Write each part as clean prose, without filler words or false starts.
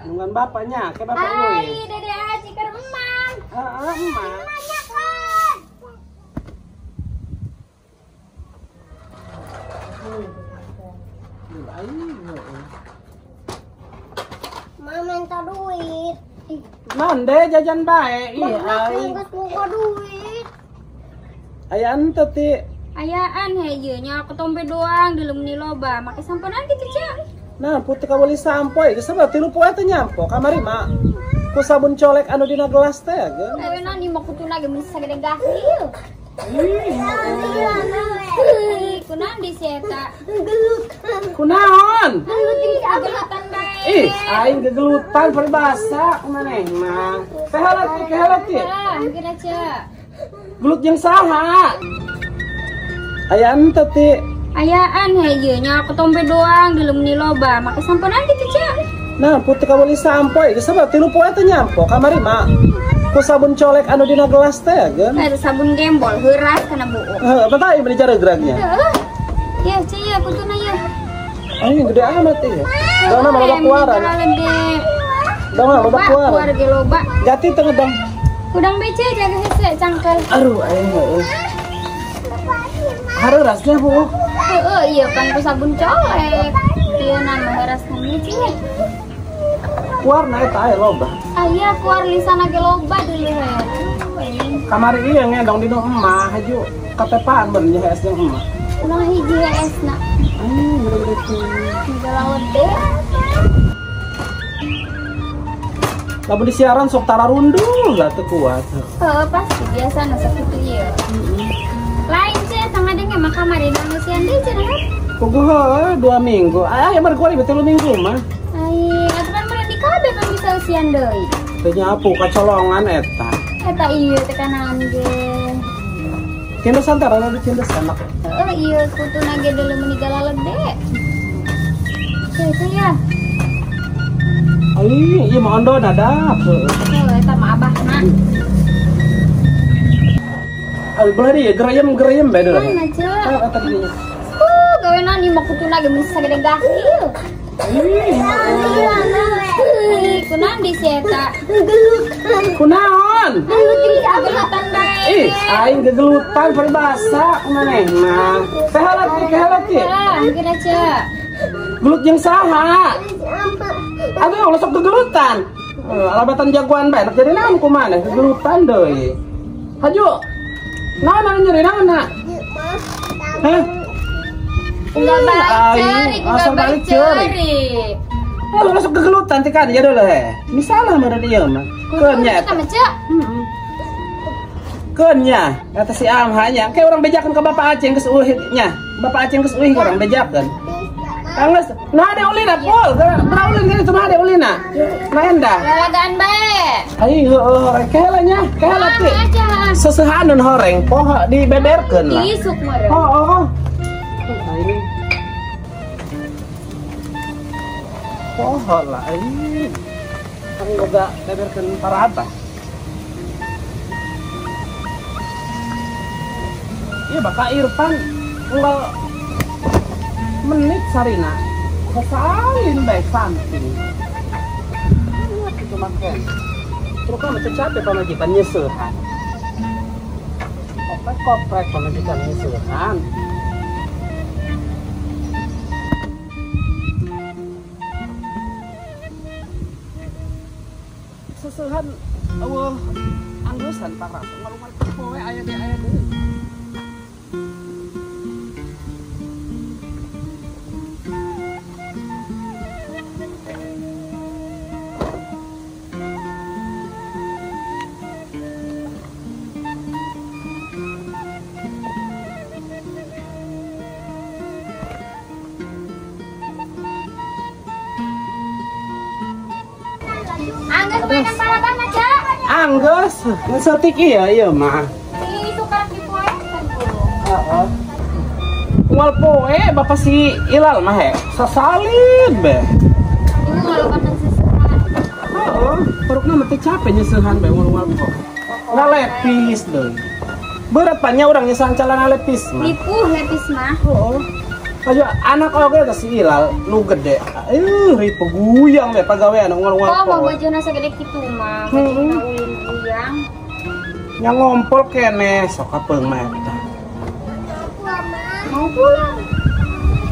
Dengan bapaknya, ke bapak gue. Ai, Dede Aji ke emang. Emak. Banyak kan. Mama minta duit. Nonde jajan bae. Iya, ai. Enggak suka duit. Aya ente ti. Ayaan heuh nya ketombe doang di leumni loba, make sampean gitu, Cak. Nah, putih kabeli sampo geus sabab 3 poe teh nyampo kamari mah. Ku sabun colek anu dina gelas teh geus. Ewenan di mah kutuna ge meni sagede gahil. Kunaon di si eta? Kunaon? Gelutan bae. Ih, aing gegelutan peribasa maneh mah. Teh halat ti. Mungkin aja. Gelut jeung saha? Aya ente ti. Ayaan heuh nya ketombe doang di leumni loba, make sampean gitu, Cak. Nah, putih kabeli sampo geus sabab 3 poe teh nyampo kamari mah. Ku sabun colek anu dina gelas teh geus. Ada sabun gembol heuras kana buuk. Heeh, apa tah beli jareugragnya? Ya, Cak ya kutuna ya. Aing gede amat ieu. Dona mah loba kuaran. Dona loba kuaran. Kuar ge loba. Jati teu ngedong. Udang bece jaga hese cangkel. Aduh, aing heueuh. Hareureusnya, Bu. Heeh, iya kan ku sabun colek. Ieu nama heurasna cie. Kuarna eta aya loba. Aya kuar lisana ge loba deuleu he. Kamari ieu ngedong dina emah haju katepaan beun nya es jeung emah. Ulah hiji esna. Gede-gede tuh. Segala wede. Lamun di siaran sok tararundul lah teu kuat. Heeh, pasti biasana sakitu ieu. Lain cie sangadeng mah kamari nangisian deui cenah. Kugu heueuh 2 minggu. Aya mah kuari 3 minggu mah. Ai, aturan mah di kabeh kan bisa usian deui. Teu nyapu kacolongan eta. Eta ieu teh kanaan ge. Cindesan teh rada dicindesan enak. Heeh, ieu kutuna ge deuleu meuni galalede. Cek ya. Ai, ieu mah ondo dadap. Heuh, eta mah abahna. Ai belah dia gereyem bae deuleu. Mana, Cek? Eta dinya. Gawenan ieu mah kutuna ge meni sagede gahil. Kunaon di si eta? Kunaon? Gelutan bae. Ih, aing gegelutan peribasa maneh mah. Teh halat ti. Mungkin aja. Gelut jeung saha? Aduh, ulah sok gegelutan. Alabatan jagoan bae, jadi naon kumaha gegelutan deui. Haju. Naon anu nyeri naon na? Heh? Enggak balik ceri. Oh, ulah sok gegelutan ti kan ya deuleu he. Misalah mah ieu mah. Keun nya eta. Heeh. Keun nya, eta si Amhanya. Kayak orang bejakeun ka Bapak Aceh geus eueuh nya. Bapak Aceh geus eueuh orang bejakeun. Kanggeus, nah ada ulina pol, ulin gini cuma ada ulina. Nah endah. Lalagaan bae. Ai horeng kehelanya, kehelat ti. Seseuhaneun horeng poho dibeberkeun lah. Diisuk meureun. Oh. Nah ini. Poho lah ai. Kan boga beberkeun parata. Iya Bapak Irfan unggal menit sarina kesalin baik samping itu makan terus kan macam capek pamajikan nyeseuhan koprek pamajikan nyeseuhan seseuhan eueuh anggusan paras ngalungan poe aya deui Anggeus mainan parabana, Cak. Anggeus, ngesetik iya mah. Itu kan di poe kan dulu. Heeh. Unggal poe bapak si Ilal mah he. Sasalin be. Ini kalau kan sesuatu. Heeh, perutna mah teh capek nyeseuhan be unggal poe. Ngalepis deui. Berat pannya urang nyesan calana lepis mah. Lipuh lepis mah. Heeh. Ayo anak oge teh si Ilal nu gede. Ribu guyang we pagawean ngol-ngol. Oh, mau baju segede kitu mah. Baju ulin guyang. Yang ngompol kene sok apeung mah eta. Mau pulang.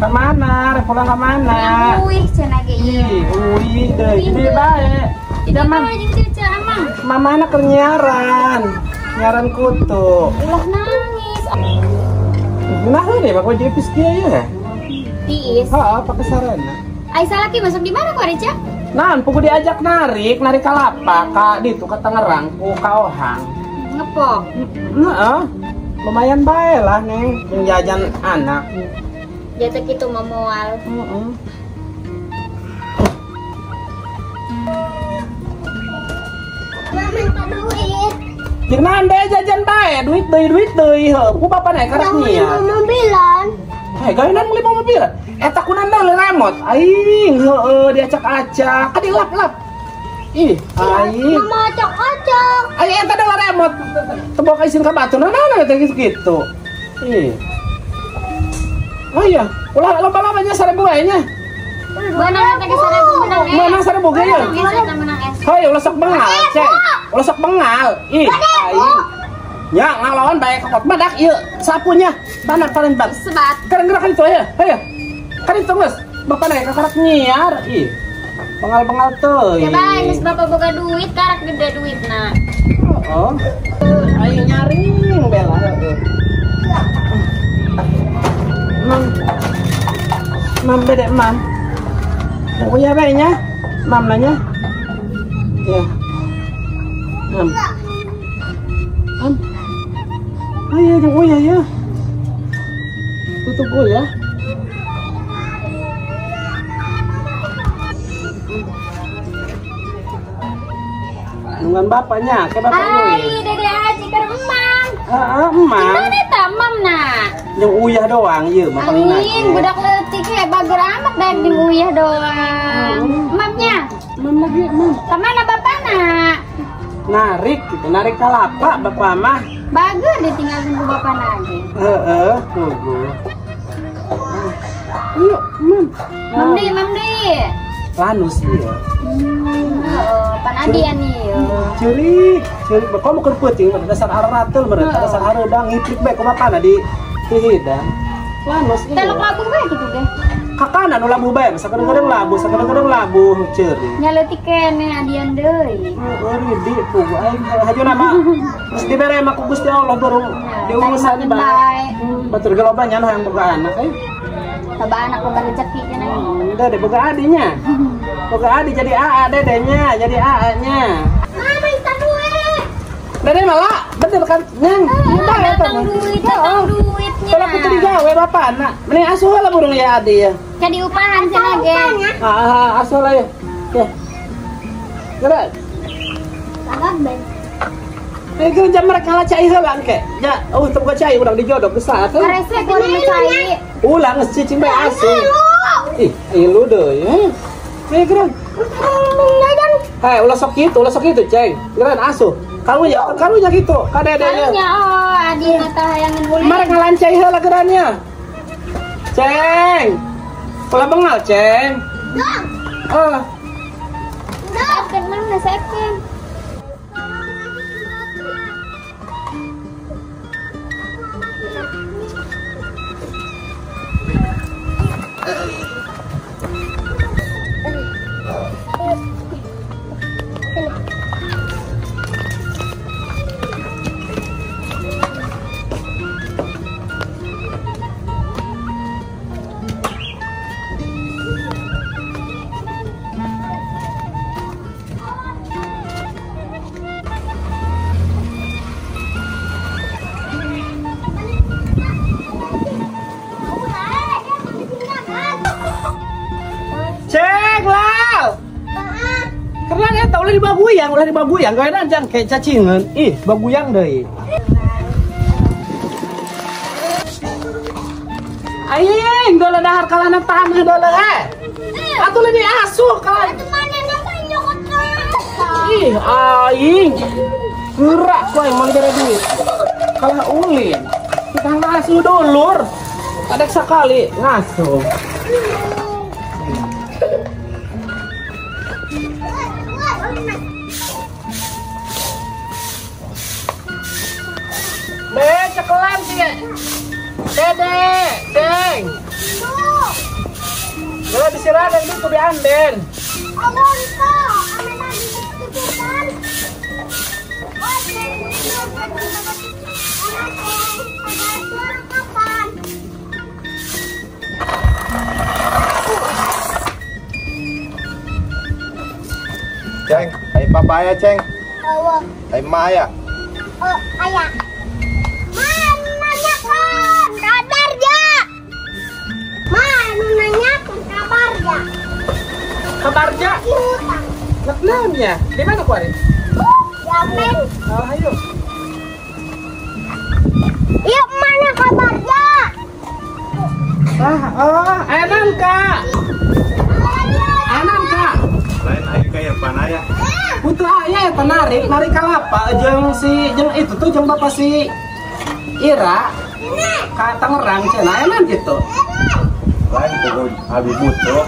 Ke mana? Rek pulang ke mana? Uih, cenah ge ieu. Uih deui gede bae. Ida mah jeung Cece amang. Mamana keur nyiaran. Nyiaran kutu. Ulah nangis. Nah, ini pakai jepis kieu ya. Tiis. Heeh, pakai sarana. Aisyah laki masuk di mana kok Reca? Nah, pugu diajak narik kalapa ka ditu ka Tangerang ku ka Ohang. Ngepok. Heeh. Lumayan bae lah Neng, yang jajan anak. Jatuh kitu mah moal. Heeh. Mama duit. Jeung nande jajan bae, duit deui heuh. Ku bapa naik karek nya. Mobilan. Gawenan meuli mobil. Eta kunanda le remote. Aing heueuh diacak-acak, ka dilap-lap. Ih, aing. Mama acak-acak. Aing eta da remote. Teu ka isin ka batur naon eta gitu. Ih. Oh iya, ulah loba-loba nya 1000 wae nya. Beunang teh 1000 menang es. Menang 1000 ge ya. Menang es. Hoi, ulah sok bengal, ceng. Ulah sok bengal. Ih, aing. Nya ngalawan bae kokot badak ieu sapunya. Banak paling bang. Sebat. Kareng gerakan itu ya. Hayo. Kan itu geus. Bapak naik ka karak nyiar. Ih. Bengal-bengal teuy. Ya bae, geus bapak boga duit, karak gede duitna. Oh. Aing nyaring bela heueuh. Mam bede mam. Mau ya bae nya. Mam nanya. Ya. Mam. Mam. Ayo jeung uya ya. Tutup uya. Nungan bapaknya, ke bapak gue. Ai, Dede Haji keur emang. Emang. Gimana tamam nah? Yang uyah doang, iya, bapak Aing, budak leutik he bager amat daek jeung uyah doang. Mamnya, Mam lagi, mam. kemana bapakna? Narik, gitu, narik kalapa bapak mah. Bager ditinggal tunggu bapakna ge. Tunggu. Ayo, mam. Mamdi. Lanus dia. Panadian nih. Cerik. Bapak mau kerputing, dasar haratul mereka, dasar hareudang ngiplik bae ku bapana di hidang. Lanus iya. Telok labu bae gitu ge. Kakana nu labu bae, sakadeng-kadeng labu cerik. Nyaleutik kene adian deui. Ridi pugu aing haju nama. Geus dibere mah ku Gusti Allah baru diurusan bae. Batur ge loba nya hayang boga anak Coba anak boga rezeki cenah. Udah deh boga adinya. Boga adi jadi AA dedenya, jadi AA-nya. Mama minta duit. Dede malah bener kan nyang. Udah Datang duitnya. Kalau aku tadi gawe bapana, mending asuh lah burung ya adi ya. Jadi upahan cenah ge. Asuh lah ya. Ya. Gerak. Sangat baik. Kerja mereka lah cai helang ke. Ya, untuk gua cai udah dijodok besar. Karese gua cai. Ulang cicing bae asuh. Ih, ilu deui. Heh, gerak. Hei, ulah sok itu, ceng. Gerak asuh. Karunya gitu, kadedenya. Karunya adi mata hayangan mulai. Mereka lancai heula gerannya. Ceng. Ulah bengal, ceng. Saepkeun mana saepkeun. Ceng lah. Karena eta ulah dibaguyang, gawe nanjang kayak cacingan. Ih, baguyang deui. Aing, dola dahar kalana tanah dola atuh leuwih asuh ka. Ih, aing. Gerak ku aing mau dibere duit. Kalah ulin. Kita asuh dulur. Ada sekali ngasuh. Cekelan sih. Dede, Ceng. Kalau disiragan itu diambil. Ceng, ay papaya, Ceng. Oo. Ay Maya. Oh, ayah. Nanya kan, kabar ya. Nanya kan kabar ya. Kabarja. Naknanya. Di mana kuari? Yamin. Oh, ayo. Yuk mana kabarnya? Enan Kak. Enan Kak. Lain ayo kayak panaya. Putra ya penarik, narik kalapa jeung itu tuh jeung bapak si Ira ka Tangerang cenah enak gitu. Lain pokok abi butuh.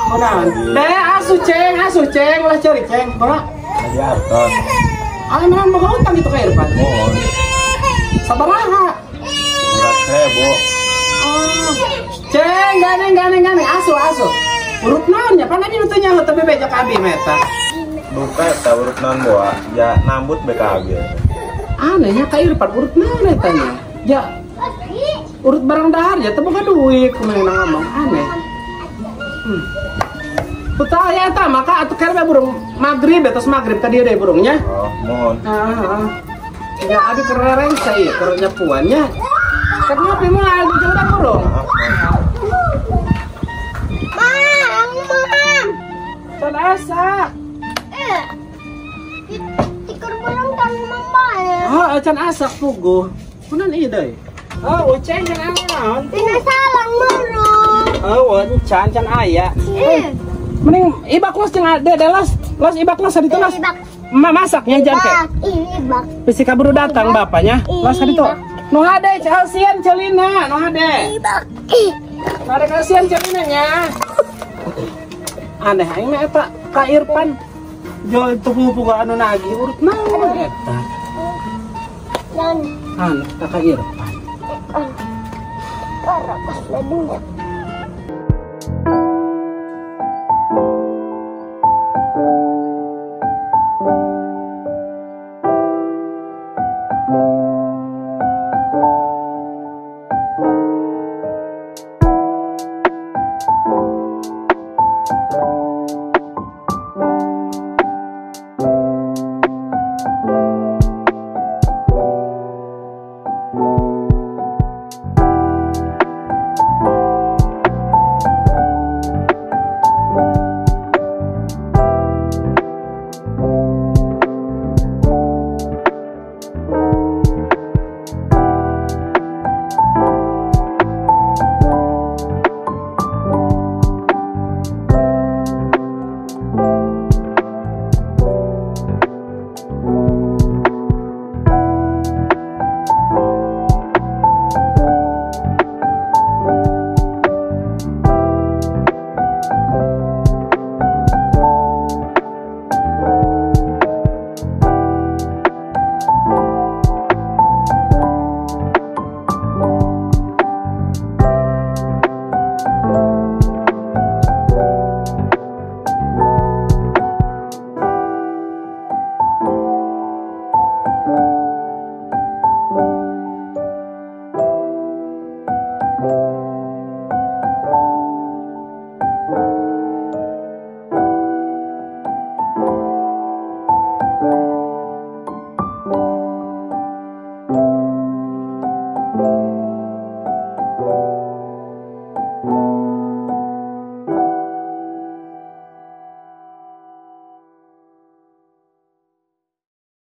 Kunaon? Deh asuh ceng lah cari ceng, Pak. Lagi atas. Memang boga utang gitu ka Irfan. Mohon. Sabaraha? 100.000. Oh. Ceng, gane asuh. Urut naonnya? Pan abi nu teu nyaho teh bebejak abi meta. Duka eta urut naon boa, ya nambut BKB. Anehnya ka Irfan urut naon eta nya? Ya urut barang dahar ya teu boga duit kumaha ngomong aneh. Putra ya eta maka atuh kere burung magrib atas magrib ka dieu deui burungnya. Oh, mohon. Ya abi kerereng saya kerja puannya. Kenapa mau ada jauh burung? Mam. Can asak. Tikar burung kan mama ya. Oh, can asak pugu. Kunan ieu deui. Oh, uceng can naon? Tina salang burung. Oh, can aya. Mending ibak los jeung ade los ibak los di tulas. Masaknya jangke. Ibak. Bisi kaburu datang bapaknya. Los ditu. Nu hade calsian celina, nu hade. Ibak. Ada kasihan celina nya. Aneh aing mah eta ka Irfan. Jo tubuh-tubuh anu nagih urut naon eta. Dan Aneh ka Irfan. Orang pas ladungnya.